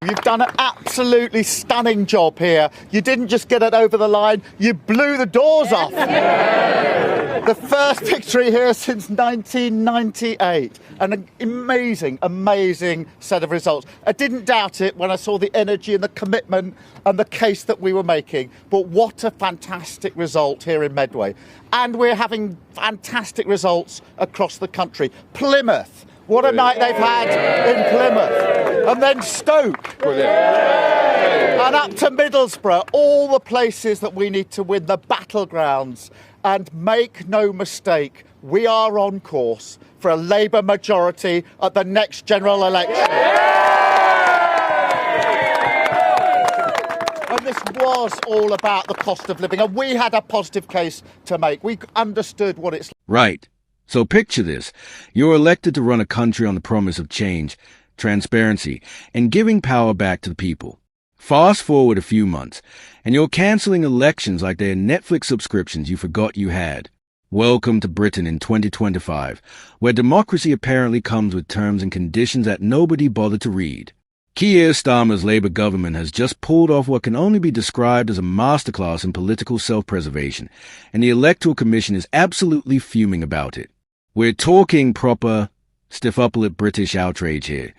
You've done an absolutely stunning job here. You didn't just get it over the line, you blew the doors off. The first victory here since 1998. An amazing, amazing set of results. I didn't doubt it when I saw the energy and the commitment and the case that we were making. But what a fantastic result here in Medway. And we're having fantastic results across the country. Plymouth. What a night they've had in Plymouth. And then Stoke. Brilliant. And up to Middlesbrough. All the places that we need to win, the battlegrounds. And make no mistake, we are on course for a Labour majority at the next general election. And this was all about the cost of living. And we had a positive case to make. We understood what it's like. Right. So picture this. You're elected to run a country on the promise of change, transparency, and giving power back to the people. Fast forward a few months, and you're cancelling elections like they're Netflix subscriptions you forgot you had. Welcome to Britain in 2025, where democracy apparently comes with terms and conditions that nobody bothered to read. Keir Starmer's Labour government has just pulled off what can only be described as a masterclass in political self-preservation, and the Electoral Commission is absolutely fuming about it. We're talking proper, stiff-upper-lip British outrage here,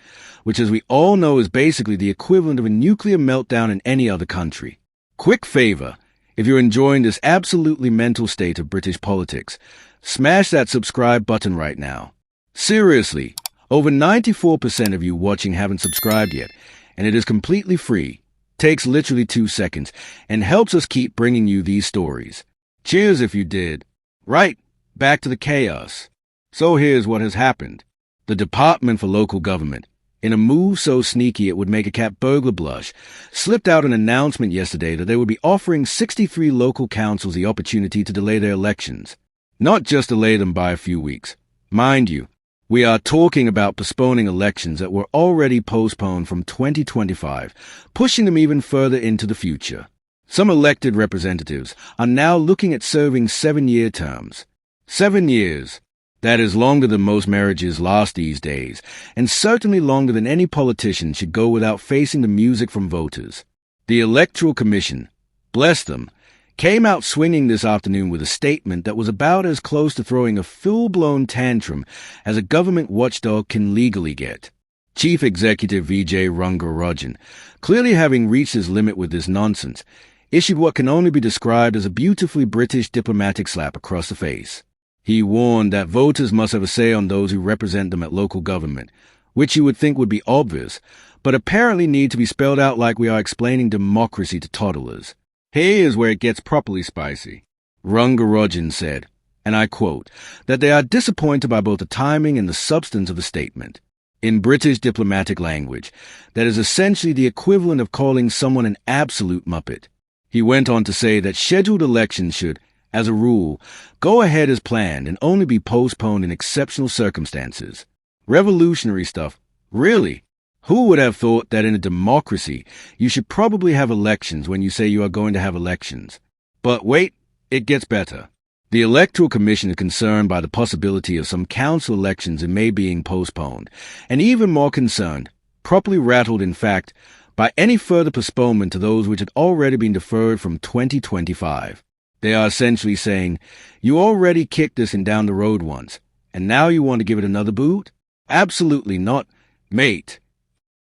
which as we all know is basically the equivalent of a nuclear meltdown in any other country. Quick favour, if you're enjoying this absolutely mental state of British politics, smash that subscribe button right now. Seriously, over 94% of you watching haven't subscribed yet, and it is completely free, takes literally 2 seconds, and helps us keep bringing you these stories. Cheers if you did. Right, back to the chaos. So here's what has happened. The Department for Local Government, in a move so sneaky it would make a cat burglar blush, slipped out an announcement yesterday that they would be offering 63 local councils the opportunity to delay their elections. Not just delay them by a few weeks. Mind you, we are talking about postponing elections that were already postponed from 2025, pushing them even further into the future. Some elected representatives are now looking at serving 7-year terms. 7 years. That is longer than most marriages last these days, and certainly longer than any politician should go without facing the music from voters. The Electoral Commission, bless them, came out swinging this afternoon with a statement that was about as close to throwing a full-blown tantrum as a government watchdog can legally get. Chief Executive Vijay Rangarajan, clearly having reached his limit with this nonsense, issued what can only be described as a beautifully British diplomatic slap across the face. He warned that voters must have a say on those who represent them at local government, which you would think would be obvious, but apparently need to be spelled out like we are explaining democracy to toddlers. Here's where it gets properly spicy. Rangarajan said, and I quote, that they are disappointed by both the timing and the substance of the statement. In British diplomatic language, that is essentially the equivalent of calling someone an absolute muppet. He went on to say that scheduled elections should, as a rule, go ahead as planned and only be postponed in exceptional circumstances. Revolutionary stuff. Really? Who would have thought that in a democracy you should probably have elections when you say you are going to have elections? But wait, it gets better. The Electoral Commission is concerned by the possibility of some council elections in May being postponed, and even more concerned, properly rattled in fact, by any further postponement to those which had already been deferred from 2025. They are essentially saying, you already kicked this in down the road once, and now you want to give it another boot? Absolutely not, mate.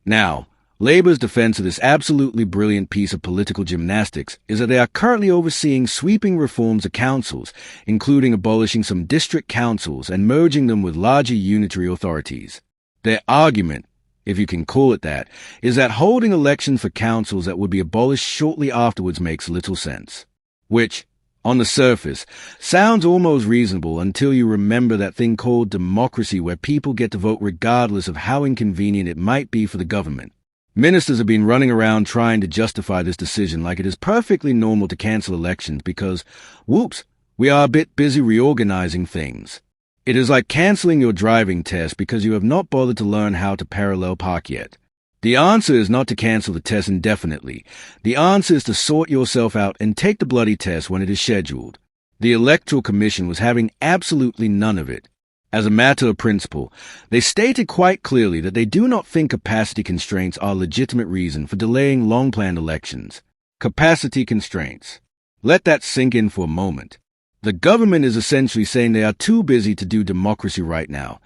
Now, Labour's defense of this absolutely brilliant piece of political gymnastics is that they are currently overseeing sweeping reforms of councils, including abolishing some district councils and merging them with larger unitary authorities. Their argument, if you can call it that, is that holding elections for councils that would be abolished shortly afterwards makes little sense. Which, on the surface, sounds almost reasonable until you remember that thing called democracy where people get to vote regardless of how inconvenient it might be for the government. Ministers have been running around trying to justify this decision like it is perfectly normal to cancel elections because, whoops, we are a bit busy reorganizing things. It is like canceling your driving test because you have not bothered to learn how to parallel park yet. The answer is not to cancel the test indefinitely. The answer is to sort yourself out and take the bloody test when it is scheduled. The Electoral Commission was having absolutely none of it. As a matter of principle, they stated quite clearly that they do not think capacity constraints are a legitimate reason for delaying long-planned elections. Capacity constraints. Let that sink in for a moment. The government is essentially saying they are too busy to do democracy right now.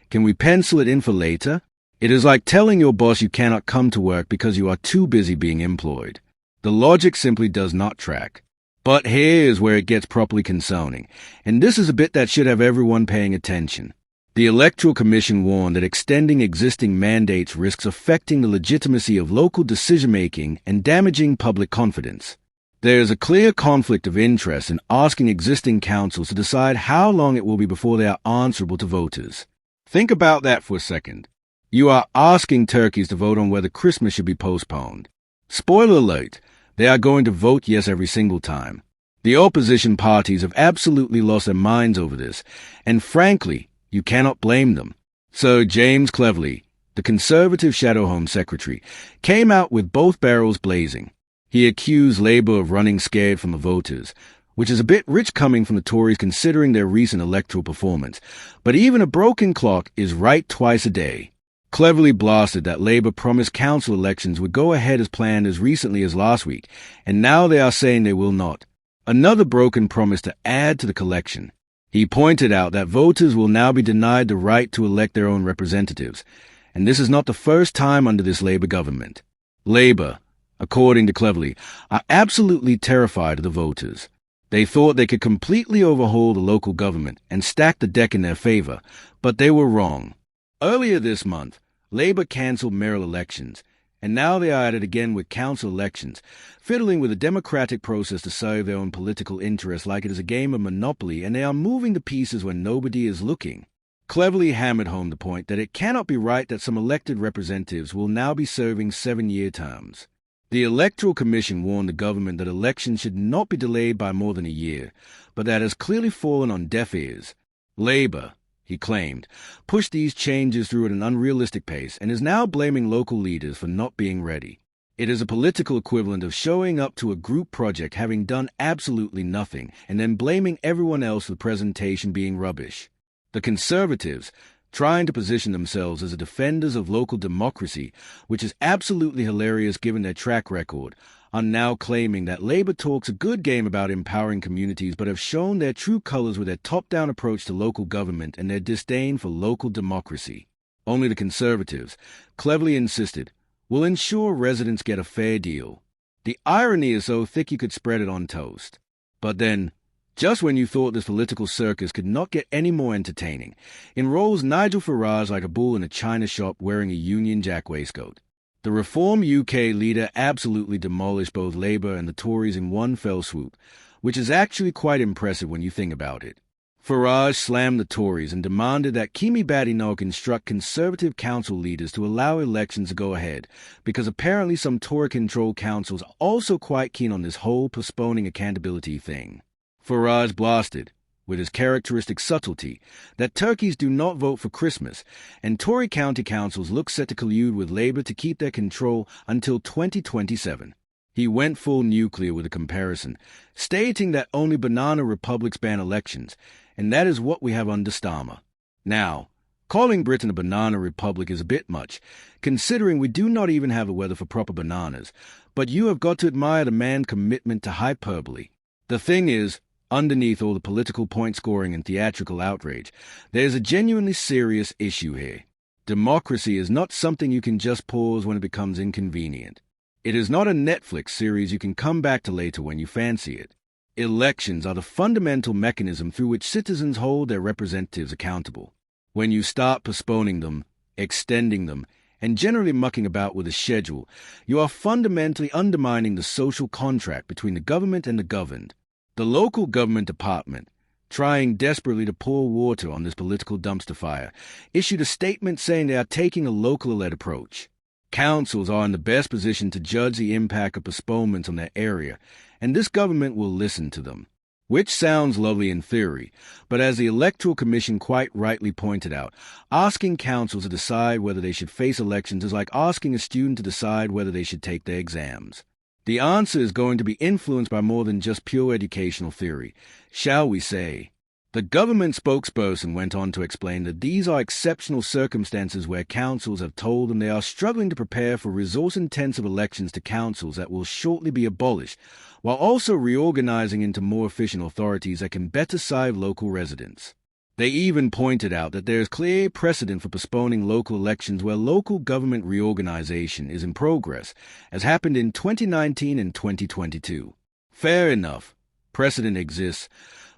Can we pencil it in for later? It is like telling your boss you cannot come to work because you are too busy being employed. The logic simply does not track. But here's where it gets properly concerning, and this is a bit that should have everyone paying attention. The Electoral Commission warned that extending existing mandates risks affecting the legitimacy of local decision-making and damaging public confidence. There is a clear conflict of interest in asking existing councils to decide how long it will be before they are answerable to voters. Think about that for a second. You are asking turkeys to vote on whether Christmas should be postponed. Spoiler alert. They are going to vote yes every single time. The opposition parties have absolutely lost their minds over this, and frankly, you cannot blame them. So James Cleverly, the Conservative Shadow Home Secretary, came out with both barrels blazing. He accused Labour of running scared from the voters, which is a bit rich coming from the Tories considering their recent electoral performance, but even a broken clock is right twice a day. Cleverly blasted that Labour promised council elections would go ahead as planned as recently as last week, and now they are saying they will not. Another broken promise to add to the collection. He pointed out that voters will now be denied the right to elect their own representatives, and this is not the first time under this Labour government. Labour, according to Cleverly, are absolutely terrified of the voters. They thought they could completely overhaul the local government and stack the deck in their favour, but they were wrong. Earlier this month, Labour cancelled mayoral elections, and now they are at it again with council elections, fiddling with the democratic process to serve their own political interests like it is a game of Monopoly, and they are moving the pieces when nobody is looking. Cleverly hammered home the point that it cannot be right that some elected representatives will now be serving 7-year terms. The Electoral Commission warned the government that elections should not be delayed by more than a year, but that has clearly fallen on deaf ears. Labour, he claimed, pushed these changes through at an unrealistic pace and is now blaming local leaders for not being ready. It is a political equivalent of showing up to a group project having done absolutely nothing and then blaming everyone else for the presentation being rubbish. The Conservatives, trying to position themselves as the defenders of local democracy, which is absolutely hilarious given their track record, are now claiming that Labour talks a good game about empowering communities but have shown their true colours with their top-down approach to local government and their disdain for local democracy. Only the Conservatives, cleverly insisted, will ensure residents get a fair deal. The irony is so thick you could spread it on toast. But then, just when you thought this political circus could not get any more entertaining, in rolls Nigel Farage like a bull in a china shop wearing a Union Jack waistcoat. The Reform UK leader absolutely demolished both Labour and the Tories in one fell swoop, which is actually quite impressive when you think about it. Farage slammed the Tories and demanded that Kimi Badenoch instruct Conservative council leaders to allow elections to go ahead, because apparently some Tory-controlled councils are also quite keen on this whole postponing accountability thing. Farage blasted, with his characteristic subtlety, that turkeys do not vote for Christmas, and Tory county councils look set to collude with Labour to keep their control until 2027. He went full nuclear with a comparison, stating that only banana republics ban elections, and that is what we have under Starmer. Now, calling Britain a banana republic is a bit much, considering we do not even have the weather for proper bananas, but you have got to admire the man's commitment to hyperbole. The thing is, underneath all the political point-scoring and theatrical outrage, there is a genuinely serious issue here. Democracy is not something you can just pause when it becomes inconvenient. It is not a Netflix series you can come back to later when you fancy it. Elections are the fundamental mechanism through which citizens hold their representatives accountable. When you start postponing them, extending them, and generally mucking about with a schedule, you are fundamentally undermining the social contract between the government and the governed. The local government department, trying desperately to pour water on this political dumpster fire, issued a statement saying they are taking a local-led approach. Councils are in the best position to judge the impact of postponements on their area, and this government will listen to them. Which sounds lovely in theory, but as the Electoral Commission quite rightly pointed out, asking councils to decide whether they should face elections is like asking a student to decide whether they should take their exams. The answer is going to be influenced by more than just pure educational theory, shall we say, The government spokesperson went on to explain that these are exceptional circumstances where councils have told them they are struggling to prepare for resource-intensive elections to councils that will shortly be abolished, while also reorganizing into more efficient authorities that can better serve local residents. They even pointed out that there is clear precedent for postponing local elections where local government reorganization is in progress, as happened in 2019 and 2022. Fair enough. Precedent exists.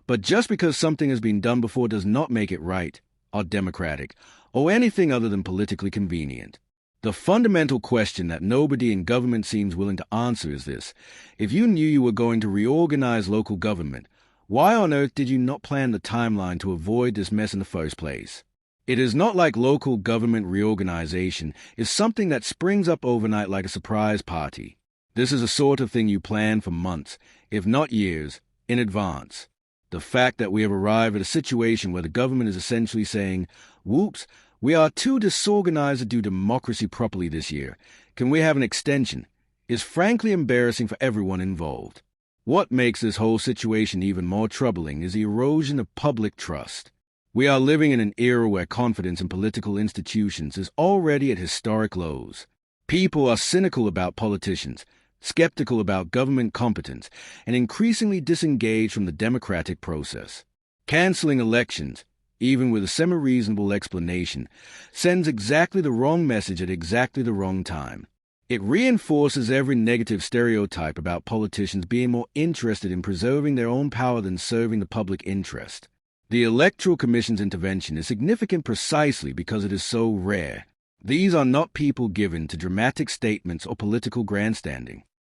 But just because something has been done before does not make it right, or democratic, or anything other than politically convenient. The fundamental question that nobody in government seems willing to answer is this. If you knew you were going to reorganize local government, why on earth did you not plan the timeline to avoid this mess in the first place? It is not like local government reorganization is something that springs up overnight like a surprise party. This is a sort of thing you plan for months, if not years, in advance. The fact that we have arrived at a situation where the government is essentially saying, whoops, we are too disorganized to do democracy properly this year. Can we have an extension? Is frankly embarrassing for everyone involved. What makes this whole situation even more troubling is the erosion of public trust. We are living in an era where confidence in political institutions is already at historic lows. People are cynical about politicians, skeptical about government competence, and increasingly disengaged from the democratic process. Canceling elections, even with a semi-reasonable explanation, sends exactly the wrong message at exactly the wrong time. It reinforces every negative stereotype about politicians being more interested in preserving their own power than serving the public interest. The Electoral Commission's intervention is significant precisely because it is so rare. These are not people given to dramatic statements or political grandstanding.